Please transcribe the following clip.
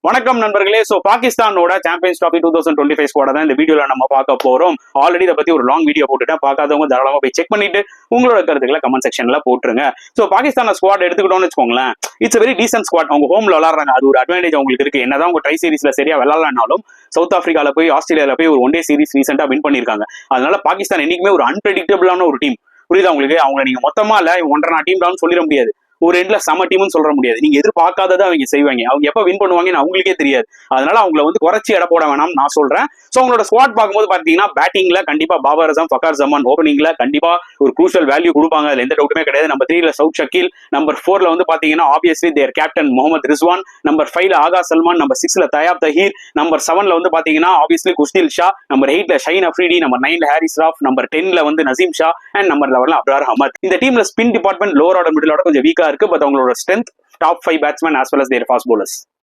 வணக்கம் நண்பர்களே. சோ பாகிஸ்தானோட சாம்பியன்ஸ் டிராபி 2025 ஸ்குவாட தான் இந்த வீடியோல நம்ம பார்க்க போறோம். ஆல்ரெடி இதை பத்தி ஒரு லாங் வீடியோ போட்டுட்டேன். பார்க்காதவங்க தாராளமா போய் செக் பண்ணிட்டு உங்களோட கருத்துக்களை கமெண்ட் செக்ஷன்ல போட்டுருங்க. சோ பாகிஸ்தான் ஸ்குவாட் எடுத்துக்கிட்டோம்னு வச்சுக்கோங்களேன், இட்ஸ் வெரி டீசன்ட் ஸ்குவாட். அவங்க ஹோம்ல விளாடுறாங்க, அது ஒரு அட்வான்டேஜ் அவங்களுக்கு இருக்கு. என்னதான் உங்க ட்ரை சீரீஸ்ல சரியா விளாட்லனாலும் சவுத் ஆப்பிரிக்கால போய் ஆஸ்திரேலியால போய் ஒரு ஒன் டே சீரிஸ் ரீசெண்டா வின் பண்ணிருக்காங்க. அதனால பாகிஸ்தான் என்னைக்குமே ஒரு அன்பிரடிக்டபிளான ஒரு டீம். புரியுதா உங்களுக்கு? அவங்க நீங்க மொத்தமா இல்ல 1.5 டீம் தான் சொல்லிட முடியாது. ஒரு எண்ட்ல சம டீம்னு சொல்ல முடியாது. நீங்க எதிர்பார்க்காததை அவங்க செய்வாங்க. அவங்க எப்ப வின் பண்ணுவாங்கன்னு அவங்களுக்கே தெரியாது. அதனால அவங்களை வந்து குறைச்சி எடை போட வேணாம் நான் சொல்றேன். சோ அவங்களோட ஸ்குவாட் பார்க்கும்போது பாத்தீங்கன்னா பேட்டிங்ல கண்டிப்பா பாபர் அசம், ஃபக்கார் ஜமான், ஓப்பனிங்ல கண்டிப்பா ஒரு க்ரூஷியல் வேல்யூ கொடுப்பாங்க. அதுல எந்த டவுட்டுமே கிடையாது. நம்பர் 3ல சவுத் ஷக்கீல், நம்பர் 4ல வந்து பாத்தீங்கன்னா obviously there captain Mohammad Rizwan, number 5ல ஆகா சல்மான், நம்பர் 6ல தயாப் தஹீர், நம்பர் 7ல வந்து பாத்தீங்கன்னா ஆப்வியஸ்லி குஸ்தில் ஷா, நம்பர் 8ல ஷைன் அஃப்ரிடி, நம்பர் 9ல ஹாரிஸ் ராஃப், நம்பர் 10ல வந்து நசீம் ஷா அண்ட் நம்பர் 11ல அப்ரார் அஹமத். இந்த டீம்ல spin department lower order middle order கொஞ்சம் வீக்கா இருக்கு. பட் அவங்களோட strength top 5 batsman as well as their fast bowlers.